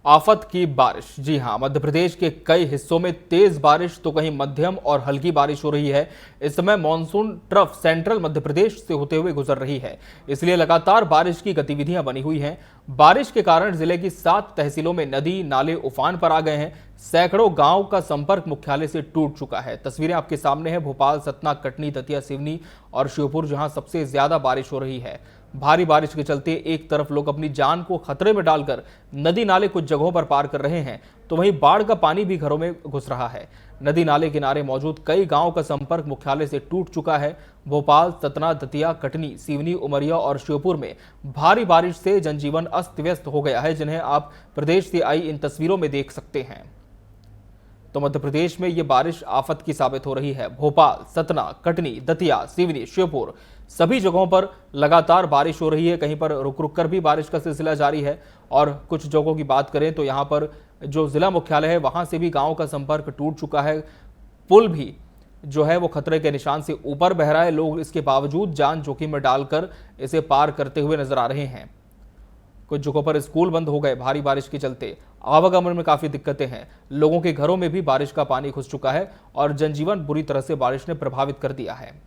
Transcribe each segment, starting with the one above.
आफत की बारिश। जी हां, मध्य प्रदेश के कई हिस्सों में तेज बारिश तो कहीं मध्यम और हल्की बारिश हो रही है। इस समय monsoon trough central Madhya Pradesh से होते हुए गुजर रही है, इसलिए लगातार बारिश की गतिविधियां बनी हुई हैं। बारिश के कारण जिले की 7 तहसीलों में नदी नाले उफान पर आ गए हैं। सैकड़ों गांव का संपर्क मुख्यालय से टूट चुका है। तस्वीरें आपके सामने हैं भोपाल, सतना, कटनी, दतिया, सिवनी और श्योपुर, जहां सबसे ज्यादा बारिश हो रही है। भारी बारिश के चलते एक तरफ लोग अपनी जान को खतरे में डालकर नदी नाले कुछ जगहों पर पार कर रहे हैं, तो वहीं बाढ़ का पानी भी घरों में घुस रहा है। नदी नाले किनारे मौजूद कई गांवों का संपर्क मुख्यालय से टूट चुका है। भोपाल, सतना, दतिया, कटनी, सिवनी, उमरिया और श्योपुर में भारी बारिश से जनजीवन अस्त व्यस्त हो गया है, जिन्हें आप प्रदेश से आई इन तस्वीरों में देख सकते हैं। तो मध्य प्रदेश में ये बारिश आफत की साबित हो रही है। भोपाल, सतना, कटनी, दतिया, सिवनी, श्योपुर सभी जगहों पर लगातार बारिश हो रही है। कहीं पर रुक रुक कर भी बारिश का सिलसिला जारी है और कुछ जगहों की बात करें तो यहाँ पर जो जिला मुख्यालय है वहां से भी गांव का संपर्क टूट चुका है। पुल भी जो है वो खतरे के निशान से ऊपर बह रहा है। लोग इसके बावजूद जान जोखिम में डालकर इसे पार करते हुए नजर आ रहे हैं। कुछ जगहों पर स्कूल बंद हो गए भारी बारिश के चलते। आवागमन में काफी दिक्कतें हैं। लोगों के घरों में भी बारिश का पानी घुस चुका है और जनजीवन बुरी तरह से बारिश ने प्रभावित कर दिया है।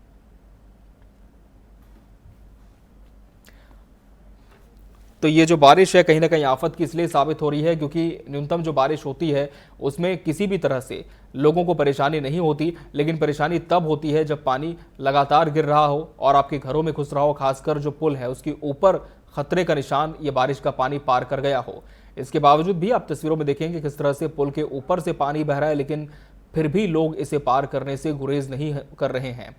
तो ये जो बारिश है कहीं ना कहीं आफत की इसलिए साबित हो रही है क्योंकि न्यूनतम जो बारिश होती है उसमें किसी भी तरह से लोगों को परेशानी नहीं होती, लेकिन परेशानी तब होती है जब पानी लगातार गिर रहा हो और आपके घरों में घुस रहा हो। खासकर जो पुल है उसके ऊपर खतरे का निशान ये बारिश का पानी पार कर गया हो। इसके बावजूद भी आप तस्वीरों में देखेंगे किस तरह से पुल के ऊपर से पानी बह रहा है, लेकिन फिर भी लोग इसे पार करने से गुरेज नहीं कर रहे हैं।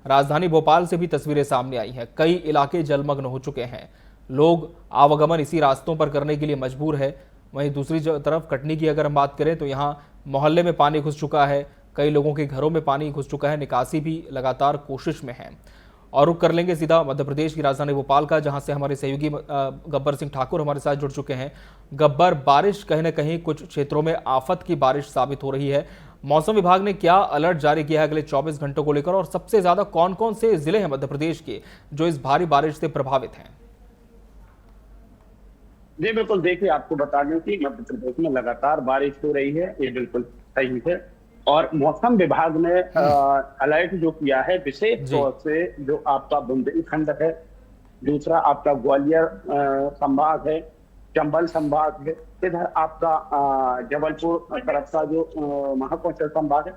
राजधानी भोपाल से भी तस्वीरें सामने आई हैं। कई इलाके जलमग्न हो चुके हैं। लोग आवागमन इसी रास्तों पर करने के लिए मजबूर है। वहीं दूसरी तरफ कटनी की अगर हम बात करें तो यहाँ मोहल्ले में पानी घुस चुका है। कई लोगों के घरों में पानी घुस चुका है। निकासी भी लगातार कोशिश में है। और रुक कर लेंगे सीधा मध्य प्रदेश की राजधानी भोपाल का, जहां से हमारे सहयोगी गब्बर सिंह ठाकुर हमारे साथ जुड़ चुके हैं। गब्बर, बारिश कहीं ना कहीं कुछ क्षेत्रों में आफत की बारिश साबित हो रही है। मौसम विभाग ने क्या अलर्ट जारी किया है अगले 24 घंटों को लेकर, और सबसे ज्यादा कौन कौन से जिले हैं मध्य प्रदेश के जो इस भारी बारिश से प्रभावित हैं? जी बिल्कुल, देखिए आपको बता दें कि मध्य प्रदेश में लगातार बारिश हो रही है, ये बिल्कुल सही है। और मौसम विभाग ने अलर्ट जो किया है विशेष तौर से जो आपका बुंदेलखंड है, दूसरा आपका ग्वालियर संभाग है, चंबल संभाग है, इधर आपका जबलपुर तरफ का जो महाकौशल संभाग है,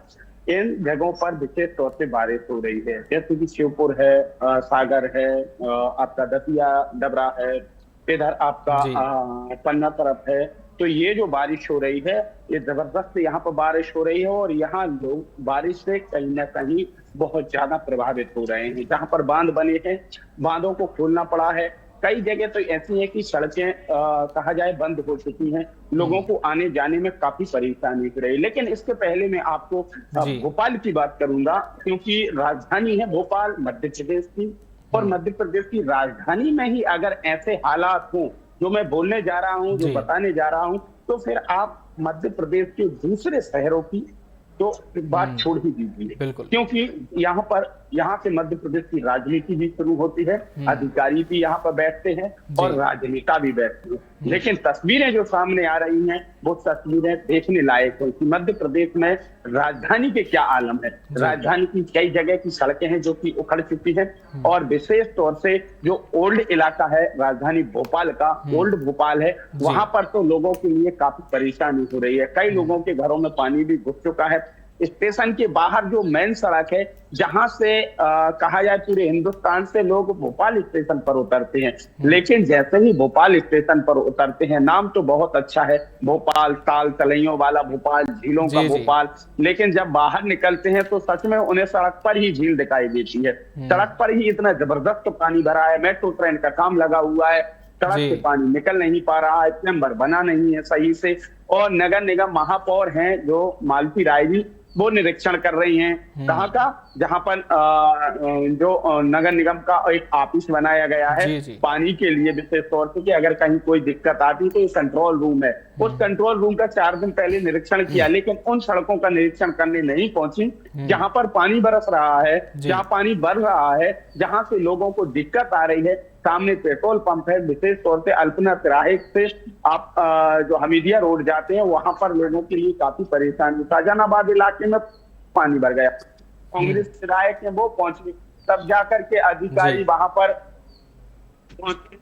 इन जगहों पर विशेष तौर से बारिश हो रही है। जैसे कि श्योपुर है, सागर है, आपका दतिया डबरा है, इधर आपका पन्ना तरफ है। तो ये जो बारिश हो रही है ये जबरदस्त यहाँ पर बारिश हो रही है और यहाँ लोग बारिश से कहीं ना कहीं बहुत ज्यादा प्रभावित हो रहे हैं। जहाँ पर बांध बने हैं, बांधों को खोलना पड़ा है। कई जगह तो ऐसी है कि सड़कें कहा जाए बंद हो चुकी हैं, लोगों को आने जाने में काफी परेशानी हो रही है। लेकिन इसके पहले मैं आपको भोपाल की बात करूंगा, क्योंकि राजधानी है भोपाल मध्य प्रदेश की, और मध्य प्रदेश की राजधानी में ही अगर ऐसे हालात हों जो मैं बोलने जा रहा हूं, जो बताने जा रहा हूं, तो फिर आप मध्य प्रदेश के दूसरे शहरों की तो बात छोड़ ही दीजिए, क्योंकि यहाँ से मध्य प्रदेश की राजनीति भी शुरू होती है, अधिकारी भी यहाँ पर बैठते हैं और राजनेता भी बैठते हैं। लेकिन तस्वीरें जो सामने आ रही हैं वो तस्वीरें देखने लायक है कि मध्य प्रदेश में राजधानी के क्या आलम है। राजधानी की कई जगह की सड़कें हैं जो कि उखड़ चुकी हैं, और विशेष तौर से जो ओल्ड इलाका है राजधानी भोपाल का, ओल्ड भोपाल है, वहां पर तो लोगों के लिए काफी परेशानी हो रही है। कई लोगों के घरों में पानी भी घुस चुका है। स्टेशन के बाहर जो मेन सड़क है, जहां से कहा जाए पूरे हिंदुस्तान से लोग भोपाल स्टेशन पर उतरते हैं, लेकिन जैसे ही भोपाल स्टेशन पर उतरते हैं, नाम तो बहुत अच्छा है भोपाल, ताल तलैयों वाला भोपाल, झीलों का भोपाल, लेकिन जब बाहर निकलते हैं तो सच में उन्हें सड़क पर ही झील दिखाई देती है। सड़क पर ही इतना जबरदस्त पानी भरा है। मेट्रो ट्रेन का काम लगा हुआ है, सड़क से पानी निकल नहीं पा रहा है, प्लम्बर बना नहीं है सही से, और नगर निगम महापौर हैं जो मालती राय जी, वो निरीक्षण कर रही हैं। कहाँ का? जहां पर जो नगर निगम का एक ऑफिस बनाया गया है पानी के लिए, विशेष तौर से कि अगर कहीं कोई दिक्कत आती तो ये कंट्रोल रूम है। उस कंट्रोल रूम का 4 दिन पहले निरीक्षण किया, लेकिन उन सड़कों का निरीक्षण करने नहीं पहुंची जहां पर पानी बरस रहा है, जहां पानी बढ़ रहा है, जहां से लोगों को दिक्कत आ रही है। सामने पेट्रोल पंप है। विशेष तौर से अल्पना तिराहे से आप जो हमीदिया रोड जाते हैं वहां पर लोगों के लिए काफी परेशानी। शाहजहानाबाद इलाके में पानी भर गया। कांग्रेस विधायक है वो पहुंचे, तब जाकर के अधिकारी वहां पर पहुंचे,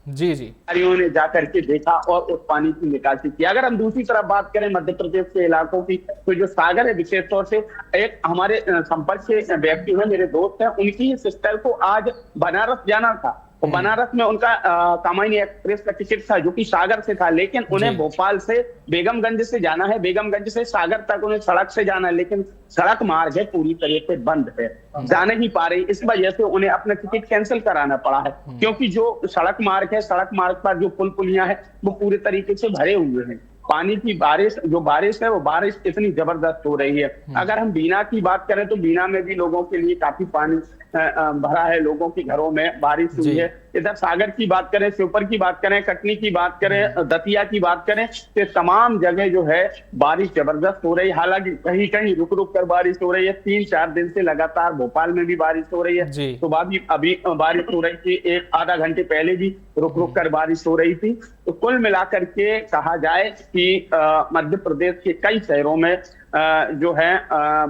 जी जी, अधिकारियों ने जाकर के देखा और उस पानी की निकासी की। अगर हम दूसरी तरफ बात करें मध्य प्रदेश के इलाकों की, तो जो सागर है, विशेष तौर से एक हमारे संपर्क से व्यक्ति हैं, मेरे दोस्त हैं, उनकी सिस्टर को आज बनारस जाना था। और बनारस में उनका कामायनी एक्सप्रेस का टिकट था जो कि सागर से था, लेकिन उन्हें भोपाल से बेगमगंज से जाना है, बेगमगंज से सागर तक उन्हें सड़क से जाना है, लेकिन सड़क मार्ग है पूरी तरह से बंद है, जा नहीं पा रही। इस वजह से उन्हें अपना टिकट कैंसिल कराना पड़ा है, क्योंकि जो सड़क मार्ग है, सड़क मार्ग पर जो पुल पुलियां हैं वो पूरी तरीके से भरे हुए हैं। पानी की बारिश है वो बारिश इतनी जबरदस्त हो रही है। अगर हम बीना की बात करें तो बीना में भी लोगों के लिए काफी पानी भरा है, लोगों के घरों में बारिश हुई है। इधर सागर की बात करें, श्योपुर की बात करें, कटनी की बात करें, दतिया की बात करें, तो तमाम जगह जो है बारिश जबरदस्त हो रही है। हालांकि कहीं कहीं रुक रुक कर बारिश हो रही है। 3-4 दिन से लगातार भोपाल में भी बारिश हो रही है, तो अभी बारिश हो रही थी, एक आधा घंटे पहले भी रुक रुक कर बारिश हो रही थी। तो कुल मिलाकर के कहा जाए कि मध्य प्रदेश के कई शहरों में जो है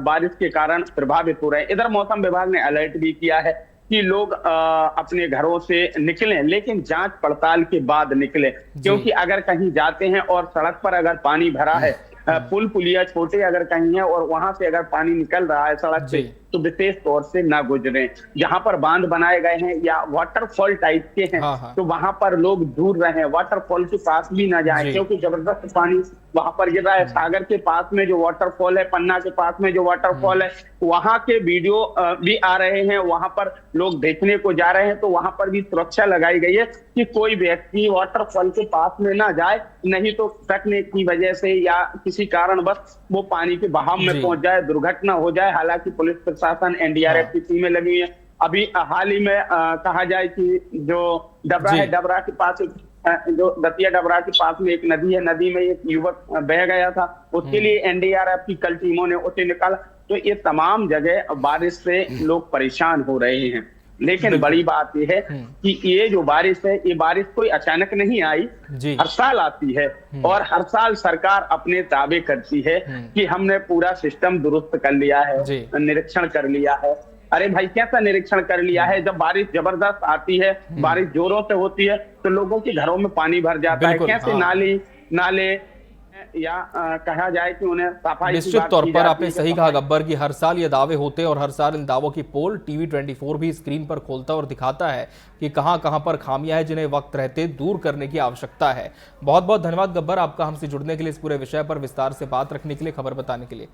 बारिश के कारण प्रभावित हो रहे हैं। इधर मौसम विभाग ने अलर्ट भी किया है कि लोग अपने घरों से निकलें, लेकिन जांच पड़ताल के बाद निकलें, क्योंकि अगर कहीं जाते हैं और सड़क पर अगर पानी भरा है, पुल पुलिया छोटे अगर कहीं है और वहां से अगर पानी निकल रहा है सड़क से, तो विशेष तौर से ना गुजरें। जहां पर बांध बनाए गए हैं या वाटरफॉल टाइप के हैं, तो वहां पर लोग दूर रहें, वाटरफॉल के पास भी ना जाएं, क्योंकि जबरदस्त पानी वहां पर गिर रहा है। सागर के पास में जो वाटरफॉल है, पन्ना के पास में जो वाटरफॉल है, वहां के वीडियो भी आ रहे हैं, वहां पर लोग देखने को जा रहे हैं। तो वहां पर भी सुरक्षा लगाई गई है कि कोई व्यक्ति वाटरफॉल के पास में ना जाए, नहीं तो फटने की वजह से या किसी कारणवश वो पानी के बहाव में पहुंच जाए, दुर्घटना हो जाए। हालांकि पुलिस प्रशासन, एनडीआरएफ की टीमें लगी हुई है। अभी हाल ही में कहा जाए कि जो डबरा है, डबरा के पास जो दतिया डबरा के पास में एक नदी है, नदी में एक युवक बह गया था, उसके लिए एनडीआरएफ की कल टीमों ने उसे निकाला। तो ये तमाम जगह बारिश से लोग परेशान हो रहे हैं। लेकिन बड़ी बात यह है कि ये जो बारिश है, ये बारिश कोई अचानक नहीं आई, हर साल आती है और हर साल सरकार अपने दावे करती है कि हमने पूरा सिस्टम दुरुस्त कर लिया है, निरीक्षण कर लिया है। अरे भाई, कैसा निरीक्षण कर लिया है? जब बारिश जबरदस्त आती है, बारिश जोरों से होती है, तो लोगों के घरों में पानी भर जाता है। कैसे नाले या कहा जाए कि उन्हें सफाई। निश्चित तौर पर आपने सही कहा गब्बर कि हर साल ये दावे होते हैं और हर साल इन दावों की पोल टीवी 24 भी स्क्रीन पर खोलता है और दिखाता है कि कहां कहां पर खामियां हैं, जिन्हें वक्त रहते दूर करने की आवश्यकता है। बहुत बहुत धन्यवाद गब्बर आपका हमसे जुड़ने के लिए, इस पूरे विषय पर विस्तार से बात रखने के लिए, खबर बताने के लिए।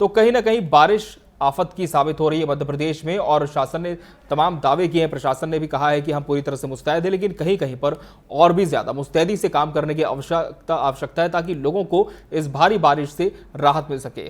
तो कहीं ना कहीं बारिश आफत की साबित हो रही है मध्य प्रदेश में और शासन ने तमाम दावे किए हैं। प्रशासन ने भी कहा है कि हम पूरी तरह से मुस्तैद हैं, लेकिन कहीं कहीं पर और भी ज्यादा मुस्तैदी से काम करने की आवश्यकता है ताकि लोगों को इस भारी बारिश से राहत मिल सके।